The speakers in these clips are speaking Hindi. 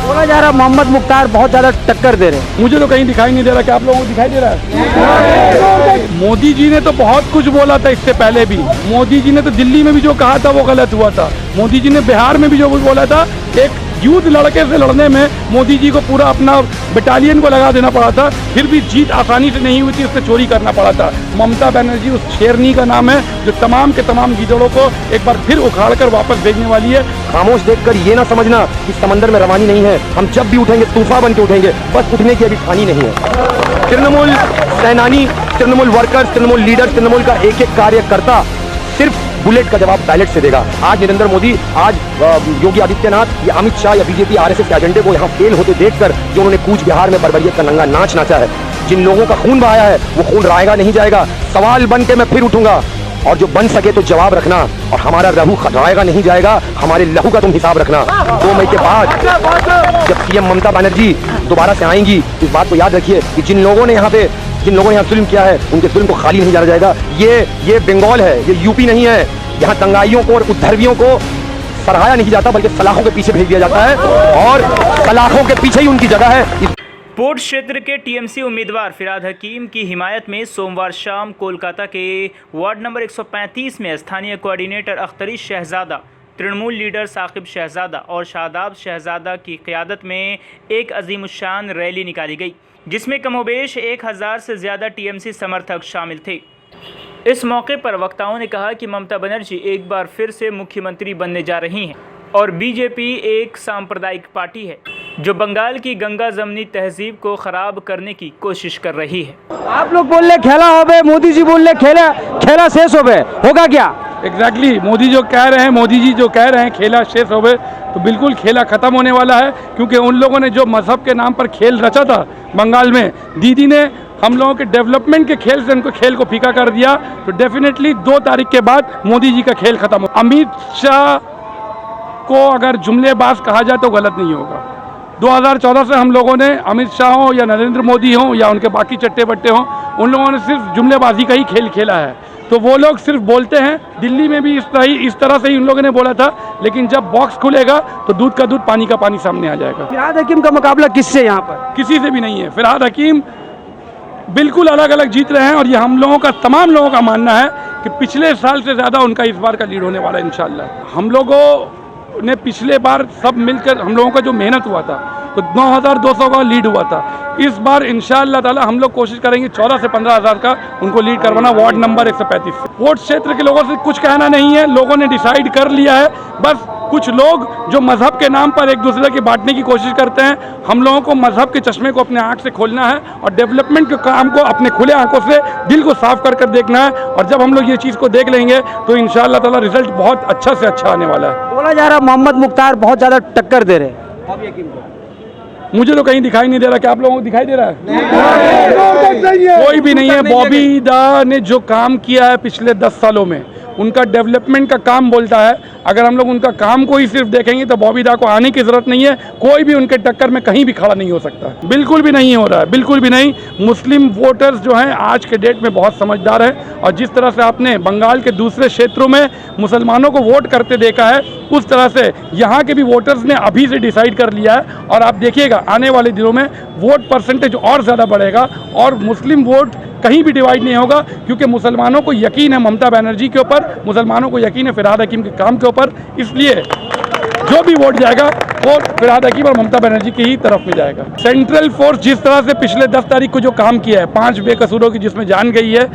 बोला जा रहा मोहम्मद मुख्तार बहुत ज्यादा टक्कर दे रहे हैं। मुझे तो कहीं दिखाई नहीं दे रहा, क्या आप लोगों को दिखाई दे रहा है? मोदी जी ने तो बहुत कुछ बोला था इससे पहले भी। मोदी जी ने तो दिल्ली में भी जो कहा था वो गलत हुआ था। मोदी जी ने बिहार में भी जो बोला था, एक युद्ध लड़के से लड़ने में मोदी जी को पूरा अपना बटालियन को लगा देना पड़ा था, फिर भी जीत आसानी से नहीं हुई थी, उससे चोरी करना पड़ा था। ममता बनर्जी उस शेरनी का नाम है जो तमाम के तमाम गीदड़ों को एक बार फिर उखाड़ कर वापस भेजने वाली है। खामोश देखकर ये ना समझना कि समंदर में रवानी नहीं है, हम जब भी उठेंगे तूफान बन के उठेंगे, बस उठने की अभी ठानी नहीं है। तृणमूल सेनानी, तृणमूल वर्कर्स, तृणमूल लीडर, तृणमूल का एक एक कार्यकर्ता सिर्फ बुलेट का जवाब बैलेट से देगा। आज नरेंद्र मोदी, आज योगी आदित्यनाथ या अमित शाह या बीजेपी आरएसएस के एजेंडे को यहाँ फेल होते देखकर जो उन्होंने कूच बिहार में बर्बरियत का नंगा नाच नाचा है, जिन लोगों का खून बहाया है वो खून रायगा नहीं जाएगा। सवाल बन के मैं फिर उठूंगा और जो बन सके तो जवाब रखना, और हमारा लहू खटराएगा नहीं जाएगा, हमारे लहू का तुम हिसाब रखना। 2 मई के बाद जब सीएम ममता बनर्जी दोबारा से आएंगी, इस बात को याद रखिए कि जिन लोगों ने यहाँ जुल्म किया है उनके जुल्म को खाली नहीं जाना जाएगा। ये बंगाल है, ये यूपी नहीं है। यहाँ दंगाइयों को और उद्धर्वियों को सराहाया नहीं जाता, बल्कि सलाखों के पीछे भेज दिया जाता है, और सलाखों के पीछे ही उनकी जगह है। पोर्ट क्षेत्र के टीएमसी उम्मीदवार फिरहाद हकीम की हिमायत में सोमवार शाम कोलकाता के वार्ड नंबर 135 में स्थानीय कोऑर्डिनेटर अख्तरी शहजादा, तृणमूल लीडर साकिब शहजादा और शादाब शहजादा की क़यादत में एक अजीमुशान रैली निकाली गई, जिसमें कमोबेश 1000 से ज़्यादा टीएमसी समर्थक शामिल थे। इस मौके पर वक्ताओं ने कहा कि ममता बनर्जी एक बार फिर से मुख्यमंत्री बनने जा रही हैं और बीजेपी एक सांप्रदायिक पार्टी है जो बंगाल की गंगा जमनी तहजीब को ख़राब करने की कोशिश कर रही है। आप लोग बोल रहे खेला होबे, मोदी जी बोल रहे खेला शेष होबे, होगा क्या? एग्जैक्टली मोदी जी जो कह रहे हैं खेला शेष होवे, तो बिल्कुल खेला ख़त्म होने वाला है, क्योंकि उन लोगों ने जो मजहब के नाम पर खेल रचा था बंगाल में, दीदी ने हम लोगों के डेवलपमेंट के खेल से उनको खेल को फीका कर दिया। तो डेफिनेटली 2 तारीख के बाद मोदी जी का खेल खत्म हो। अमित शाह को अगर जुमलेबाज कहा जाए तो गलत नहीं होगा। 2014 से हम लोगों ने अमित शाह हो या नरेंद्र मोदी हो या उनके बाकी चट्टे बट्टे हों, उन लोगों ने सिर्फ जुमलेबाजी का ही खेल खेला है। तो वो लोग सिर्फ बोलते हैं, दिल्ली में भी इस तरह से ही उन लोगों ने बोला था, लेकिन जब बॉक्स खुलेगा तो दूध का दूध पानी का पानी सामने आ जाएगा। फिरहाद हकीम का मुकाबला किससे यहाँ पर? किसी से भी नहीं है। फिरहाद हकीम बिल्कुल अलग अलग जीत रहे हैं, और ये हम लोगों का, तमाम लोगों का मानना है कि पिछले साल से ज़्यादा उनका इस बार का लीड होने वाला है इंशाल्लाह। हम लोगों ने पिछले बार सब मिलकर हम लोगों का जो मेहनत हुआ था तो 9200 का लीड हुआ था। इस बार इंशाअल्लाह ताला हम लोग कोशिश करेंगे 14 से 15 हज़ार का उनको लीड करवाना वार्ड नंबर 135 से। वोट क्षेत्र के लोगों से कुछ कहना नहीं है, लोगों ने डिसाइड कर लिया है। बस कुछ लोग जो मजहब के नाम पर एक दूसरे की बांटने की कोशिश करते हैं, हम लोगों को मजहब के चश्मे को अपने आँख से खोलना है और डेवलपमेंट के काम को अपने खुले आंखों से दिल को साफ कर कर देखना है। और जब हम लोग ये चीज़ को देख लेंगे तो इंशाअल्लाह ताला रिजल्ट बहुत अच्छा से अच्छा आने वाला है। बोला जा रहा मोहम्मद मुख्तार बहुत ज्यादा टक्कर दे रहे हैं। मुझे तो कहीं दिखाई नहीं दे रहा, क्या आप लोगों को दिखाई दे रहा है? कोई भी नहीं है। बॉबी दा ने जो काम किया है पिछले 10 सालों में, उनका डेवलपमेंट का काम बोलता है। अगर हम लोग उनका काम को ही सिर्फ देखेंगे तो बॉबी दा को आने की ज़रूरत नहीं है। कोई भी उनके टक्कर में कहीं भी खड़ा नहीं हो सकता, बिल्कुल भी नहीं हो रहा है, बिल्कुल भी नहीं। मुस्लिम वोटर्स जो हैं आज के डेट में बहुत समझदार हैं, और जिस तरह से आपने बंगाल के दूसरे क्षेत्रों में मुसलमानों को वोट करते देखा है, उस तरह से यहाँ के भी वोटर्स ने अभी से डिसाइड कर लिया है। और आप देखिएगा आने वाले दिनों में वोट परसेंटेज और ज़्यादा बढ़ेगा और मुस्लिम वोट कहीं भी डिवाइड नहीं होगा, क्योंकि मुसलमानों को यकीन है ममता बनर्जी के ऊपर, मुसलमानों को यकीन है फिरहाद हकीम के काम के ऊपर। इसलिए जो भी वोट जाएगा वो फिरहाद हकीम और ममता बनर्जी की ही तरफ में जाएगा। सेंट्रल फोर्स जिस तरह से पिछले 10 तारीख को जो काम किया है, 5 बेकसूरों की जिसमें जान गई है,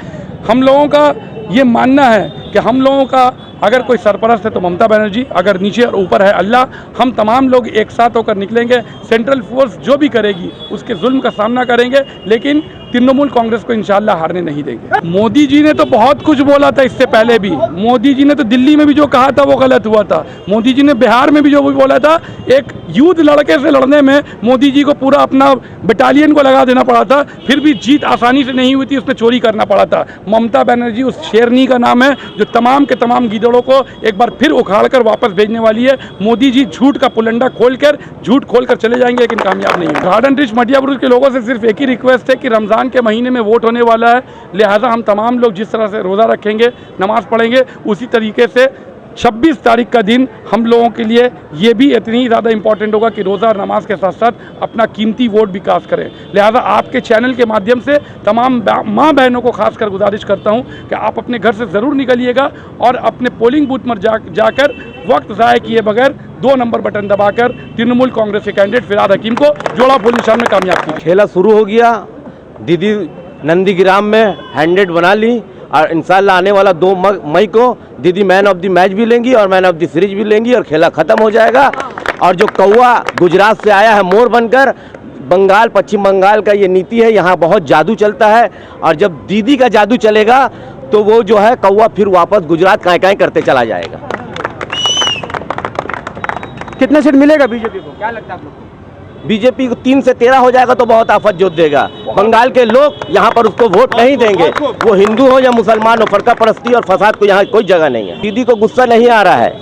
हम लोगों का ये मानना है कि हम लोगों का अगर कोई सरपरस्त है तो ममता बनर्जी, अगर नीचे और ऊपर है अल्लाह। हम तमाम लोग एक साथ होकर निकलेंगे। सेंट्रल फोर्स जो भी करेगी उसके जुल्म का सामना करेंगे, लेकिन तृणमूल कांग्रेस को इंशाअल्लाह हारने नहीं देंगे। मोदी जी ने तो बहुत कुछ बोला था इससे पहले भी। मोदी जी ने तो दिल्ली में भी जो कहा था वो गलत हुआ था। मोदी जी ने बिहार में भी जो बोला था, एक युद्ध लड़के से लड़ने में मोदी जी को पूरा अपना बटालियन को लगा देना पड़ा था, फिर भी जीत आसानी से नहीं हुई थी, उसमें चोरी करना पड़ा था। ममता बनर्जी उस शेरनी का नाम है जो तमाम के तमाम गीदड़ों को एक बार फिर उखाड़ कर वापस भेजने वाली है। मोदी जी झूठ का पुलंडा झूठ खोलकर चले जाएंगे, लेकिन कामयाब नहीं है। गार्डन रिच मटियापुर के लोगों से सिर्फ एक ही रिक्वेस्ट है कि रमज़ान के महीने में वोट होने वाला है, लिहाजा हम तमाम लोग जिस तरह से रोज़ा रखेंगे, नमाज़ पढ़ेंगे, उसी तरीके से 26 तारीख का दिन हम लोगों के लिए ये भी इतनी ज़्यादा इम्पॉर्टेंट होगा कि रोज़ा और नमाज के साथ साथ अपना कीमती वोट भी कास्ट करें। लिहाजा आपके चैनल के माध्यम से तमाम माँ बहनों को खासकर गुजारिश करता हूँ कि आप अपने घर से ज़रूर निकलिएगा और अपने पोलिंग बूथ पर जाकर वक्त ज़ाय किए बगैर 2 नंबर बटन दबाकर तृणमूल कांग्रेस के कैंडिडेट फिरहाद हकीम को जोड़ा पोलिंग स्टेशन में कामयाब कीजिए। खेला शुरू हो गया, दीदी नंदीग्राम में 100 बना ली और इंशाल्लाह आने वाला 2 मई को दीदी मैन ऑफ द मैच भी लेंगी और मैन ऑफ द सीरीज भी लेंगी और खेला ख़त्म हो जाएगा। और जो कौवा गुजरात से आया है मोर बनकर, बंगाल पश्चिम बंगाल का ये नीति है, यहाँ बहुत जादू चलता है और जब दीदी का जादू चलेगा तो वो जो है कौवा फिर वापस गुजरात काएं करते चला जाएगा। कितने सीट मिलेगा बीजेपी को, क्या लगता है आप लोग को? बीजेपी को 3 से 13 हो जाएगा तो बहुत आफत जोत देगा। बंगाल के लोग यहाँ पर उसको वोट नहीं देंगे, वो हिंदू हो या मुसलमान हो, फरका परस्ती और फसाद को यहाँ कोई जगह नहीं है। दीदी को गुस्सा नहीं आ रहा है।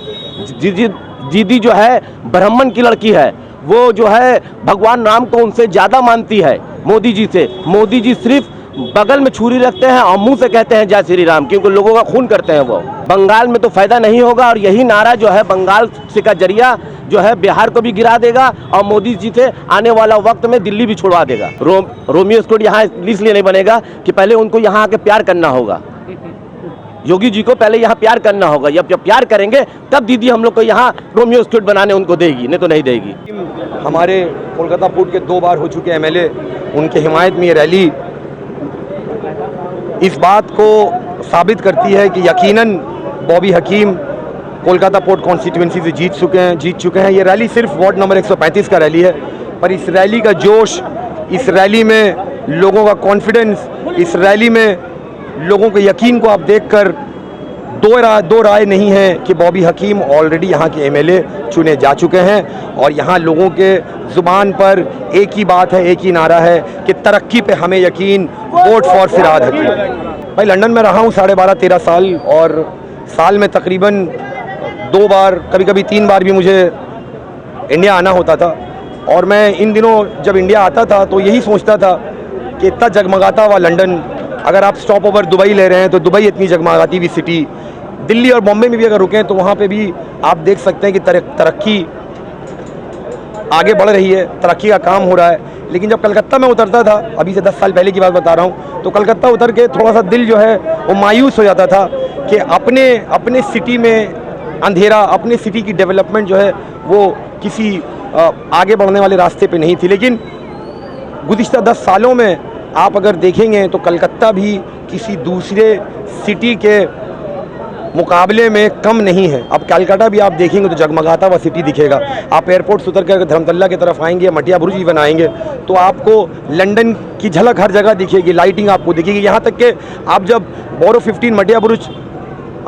दीदी जो है ब्राह्मण की लड़की है, वो जो है भगवान राम को उनसे ज़्यादा मानती है मोदी जी से। मोदी जी सिर्फ बगल में छुरी रखते हैं और मुंह से कहते हैं जय श्री राम, क्योंकि लोगों का खून करते हैं वो। बंगाल में तो फायदा नहीं होगा और यही नारा जो है बंगाल से का जरिया जो है बिहार को भी गिरा देगा और मोदी जी से आने वाला वक्त में दिल्ली भी छुड़वा देगा। रोमियो स्टूडियो यहाँ इसलिए नहीं बनेगा कि पहले उनको यहाँ आके प्यार करना होगा, योगी जी को पहले यहाँ प्यार करना होगा। जब प्यार करेंगे तब दीदी हम लोग को यहाँ रोमियो स्टूडियो बनाने उनको देगी, नहीं तो नहीं देगी। हमारे कोलकाता पोर्ट के 2 बार हो चुके एमएलए, उनके हिमायत में ये रैली इस बात को साबित करती है कि यकीनन बॉबी हकीम कोलकाता पोर्ट कॉन्स्टिट्यूंसी से जीत चुके हैं। ये रैली सिर्फ वार्ड नंबर 135 का रैली है, पर इस रैली का जोश, इस रैली में लोगों का कॉन्फिडेंस, इस रैली में लोगों के यकीन को आप देखकर दो राय नहीं है कि बॉबी हकीम ऑलरेडी यहाँ के एमएलए चुने जा चुके हैं और यहाँ लोगों के ज़ुबान पर एक ही बात है, एक ही नारा है कि तरक्की पे हमें यकीन, वोट फॉर फिरहाद हकीम। भाई लंदन में रहा हूँ 12.5-13 साल और साल में तकरीबन 2 बार, कभी कभी 3 बार भी मुझे इंडिया आना होता था। और मैं इन दिनों जब इंडिया आता था तो यही सोचता था कि इतना जगमगाता हुआ लंदन, अगर आप स्टॉप ओवर दुबई ले रहे हैं तो दुबई इतनी जगमगाती हुई सिटी, दिल्ली और बॉम्बे में भी अगर रुकें तो वहाँ पे भी आप देख सकते हैं कि तरक्की आगे बढ़ रही है, तरक्की का काम हो रहा है। लेकिन जब कलकत्ता में उतरता था, अभी से 10 साल पहले की बात बता रहा हूँ, तो कलकत्ता उतर के थोड़ा सा दिल जो है वो मायूस हो जाता था कि अपने सिटी में अंधेरा, अपने सिटी की डेवलपमेंट जो है वो किसी आगे बढ़ने वाले रास्ते पे नहीं थी। लेकिन गुज़िश्ता 10 सालों में आप अगर देखेंगे तो कलकत्ता भी किसी दूसरे सिटी के मुकाबले में कम नहीं है। अब कलकत्ता भी आप देखेंगे तो जगमगाता हुआ सिटी दिखेगा। आप एयरपोर्ट से उतर कर धर्मतल्ला की तरफ आएंगे, मटिया बुरुज भी बनाएंगे तो आपको लंदन की झलक हर जगह दिखेगी, लाइटिंग आपको दिखेगी। यहाँ तक कि आप जब बोरो 15 मटिया बुरुज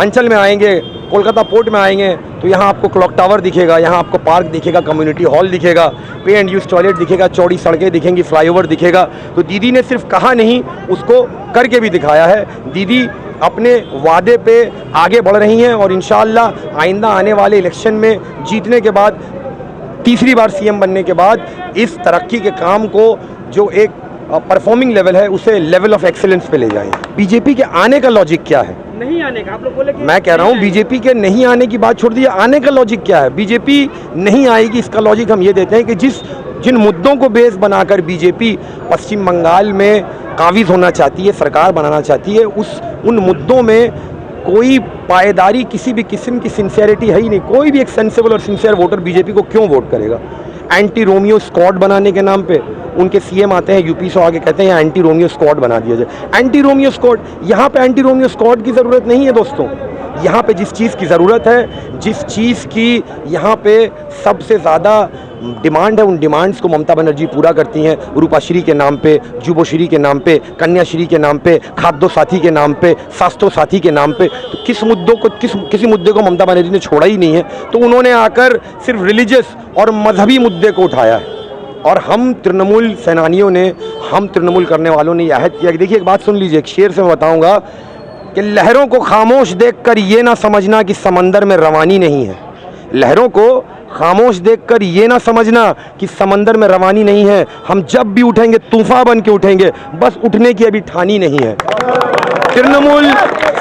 अंचल में आएंगे, कोलकाता पोर्ट में आएंगे तो यहाँ आपको क्लॉक टावर दिखेगा, यहाँ आपको पार्क दिखेगा, कम्युनिटी हॉल दिखेगा, पे एंड यूज टॉयलेट दिखेगा, चौड़ी सड़कें दिखेंगी, फ्लाईओवर दिखेगा। तो दीदी ने सिर्फ कहा नहीं, उसको करके भी दिखाया है। दीदी अपने वादे पे आगे बढ़ रही हैं और इंशाअल्लाह आइंदा आने वाले इलेक्शन में जीतने के बाद, तीसरी बार सीएम बनने के बाद, इस तरक्की के काम को जो एक परफॉर्मिंग लेवल है उसे लेवल ऑफ एक्सीलेंस पे ले जाएंगे। बीजेपी के आने का लॉजिक क्या है? नहीं आने का आप लोग बोले कि मैं कह रहा हूँ बीजेपी के नहीं आने की बात छोड़ दी, आने का लॉजिक क्या है? बीजेपी नहीं आएगी, इसका लॉजिक हम ये देते हैं कि जिन मुद्दों को बेस बनाकर बीजेपी पश्चिम बंगाल में काबिज होना चाहती है, सरकार बनाना चाहती है, उन मुद्दों में कोई पायदारी, किसी भी किस्म की सिंसियरिटी है ही नहीं। कोई भी एक सेंसिबल और सिंसियर वोटर बीजेपी को क्यों वोट करेगा? एंटी रोमियो स्क्वाड बनाने के नाम पे उनके सीएम आते हैं यूपी से, आगे कहते हैं एंटी रोमियो स्क्वाड बना दिया जाए। एंटी रोमियो स्क्वाड, यहाँ पे एंटी रोमियो स्क्वाड की ज़रूरत नहीं है दोस्तों। यहाँ पे जिस चीज़ की ज़रूरत है, जिस चीज़ की यहाँ पे सबसे ज़्यादा डिमांड है, उन डिमांड्स को ममता बनर्जी पूरा करती हैं। रूपाश्री के नाम पे, जुबोश्री के नाम पे, कन्याश्री के नाम पे, खाद्य साथी के नाम पे, स्वास्थ्य साथी के नाम पे, तो किसी मुद्दे को ममता बनर्जी ने छोड़ा ही नहीं है। तो उन्होंने आकर सिर्फ रिलीजियस और मजहबी मुद्दे को उठाया है। और हम तृणमूल सेनानियों ने, हम तृणमूल करने वालों ने यह अहद किया कि देखिए, एक बात सुन लीजिए, एक शेर से मैं बताऊंगा कि लहरों को खामोश देखकर ये ना समझना कि समंदर में रवानी नहीं है। लहरों को खामोश देखकर ये ना समझना कि समंदर में रवानी नहीं है। हम जब भी उठेंगे तूफान बन के उठेंगे, बस उठने की अभी ठानी नहीं है। तृणमूल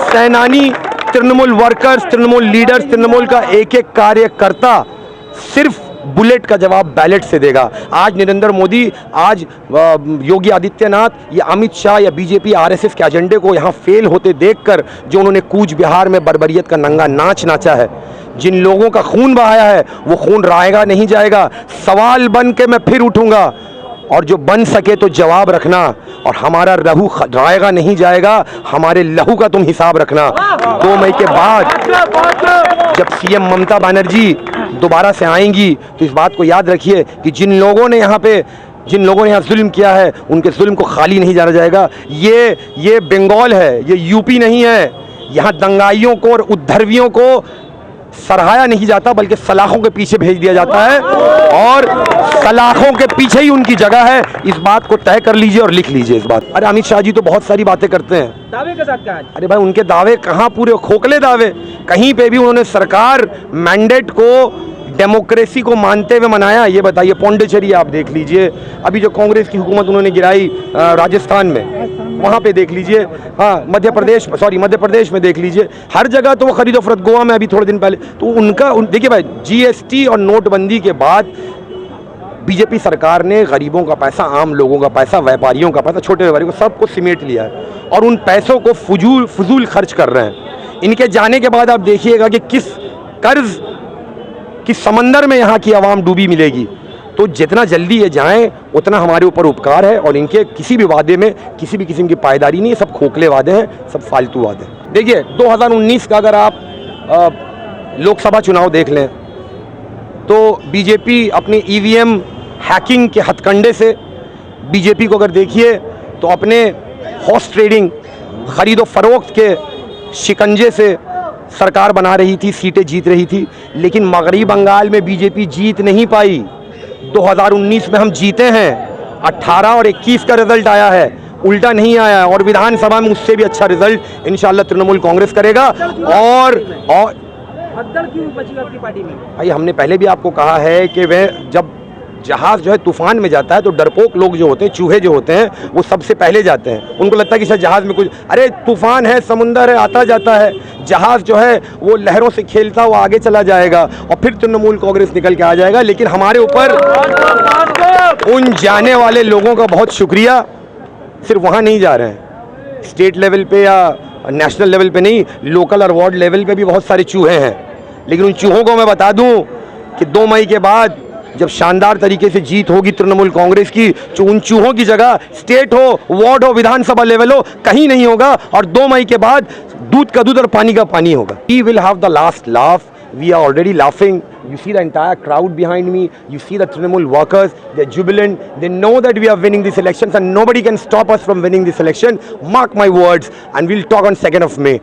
सेनानी तृणमूल वर्कर्स, तृणमूल लीडर्स, तृणमूल का एक एक कार्यकर्ता सिर्फ बुलेट का जवाब बैलेट से देगा। आज नरेंद्र मोदी, आज योगी आदित्यनाथ, या अमित शाह या बीजेपी आरएसएस के एजेंडे को यहाँ फेल होते देखकर जो उन्होंने कूच बिहार में बर्बरियत का नंगा नाच नाचा है, जिन लोगों का खून बहाया है, वो खून रायगा नहीं जाएगा। सवाल बन के मैं फिर उठूंगा, और जो बन सके तो जवाब रखना, और हमारा लहू रायगा नहीं जाएगा, हमारे लहू का तुम हिसाब रखना। 2 मई के बाद जब सीएम ममता बनर्जी दोबारा से आएंगी तो इस बात को याद रखिए कि जिन लोगों ने यहाँ जुल्म किया है, उनके जुल्म को खाली नहीं जाना जाएगा। ये बंगाल है, ये यूपी नहीं है। यहाँ दंगाइयों को और उद्धर्वियों को सराहाया नहीं जाता, बल्कि सलाखों के पीछे भेज दिया जाता है, और सलाखों के पीछे ही उनकी जगह है। इस बात को तय कर लीजिए और लिख लीजिए इस बात। अरे अमित शाह जी तो बहुत सारी बातें करते हैं, दावे के साथ कहा। अरे भाई उनके दावे कहाँ पूरे, खोखले दावे। कहीं पे भी उन्होंने सरकार मैंडेट को, डेमोक्रेसी को मानते हुए मनाया, ये बताइए। पौंडीचेरी आप देख लीजिए, अभी जो कांग्रेस की हुकूमत उन्होंने गिराई राजस्थान में, वहाँ पे देख लीजिए। हाँ, मध्य प्रदेश में देख लीजिए। हर जगह तो वो खरीदो फरोख्त, गोवा में अभी थोड़े दिन पहले तो उनका देखिए भाई, जीएसटी और नोटबंदी के बाद बीजेपी सरकार ने गरीबों का पैसा, आम लोगों का पैसा, व्यापारियों का पैसा, छोटे व्यापारियों को, सबको सिमेट लिया है, और उन पैसों को फजूल खर्च कर रहे हैं। इनके जाने के बाद आप देखिएगा कि किस कर्ज कि समंदर में यहाँ की आवाम डूबी मिलेगी। तो जितना जल्दी ये जाएं उतना हमारे ऊपर उपकार है, और इनके किसी भी वादे में किसी भी किस्म की पायदारी नहीं है, सब खोखले वादे हैं, सब फालतू वादे हैं। देखिए 2019 का अगर आप लोकसभा चुनाव देख लें तो बीजेपी अपनी ईवीएम हैकिंग के हथकंडे से, बीजेपी को अगर देखिए तो अपने हॉर्स ट्रेडिंग, खरीदो फरोख्त के शिकंजे से सरकार बना रही थी, सीटें जीत रही थी। लेकिन मगरबी बंगाल में बीजेपी जीत नहीं पाई। 2019 में हम जीते हैं, 18 और 21 का रिजल्ट आया है, उल्टा नहीं आया, और विधानसभा में उससे भी अच्छा रिजल्ट इंशाल्लाह तृणमूल कांग्रेस करेगा। और भगदड़ क्यों बची आपकी पार्टी में? भाई हमने पहले भी आपको कहा है कि वह जब जहाज जो है तूफान में जाता है तो डरपोक लोग जो होते हैं, चूहे जो होते हैं, वो सबसे पहले जाते हैं। उनको लगता है कि शायद जहाज में कुछ, अरे तूफान है, समुंदर है, आता जाता है, जहाज जो है वो लहरों से खेलता हुआ आगे चला जाएगा, और फिर तृणमूल कांग्रेस निकल के आ जाएगा। लेकिन हमारे ऊपर उन जाने वाले लोगों का बहुत शुक्रिया। सिर्फ वहाँ नहीं जा रहे हैं, स्टेट लेवल पे या नेशनल लेवल पे नहीं, लोकल और वार्ड लेवल पे भी बहुत सारे चूहे हैं। लेकिन उन चूहों को मैं बता दूं कि 2 मई के बाद जब शानदार तरीके से जीत होगी तृणमूल कांग्रेस की, जो उन चूहों की जगह स्टेट हो, वार्ड हो, विधानसभा लेवल हो, कहीं नहीं होगा। और 2 मई के बाद दूध का दूध और पानी का पानी होगा। We will have the last laugh. We are already laughing. You see the entire crowd behind me. You see the Trinamool workers. They're jubilant. They know that we are winning these elections, and nobody can stop us from winning this election. Mark my words. And we'll talk on 2nd of May.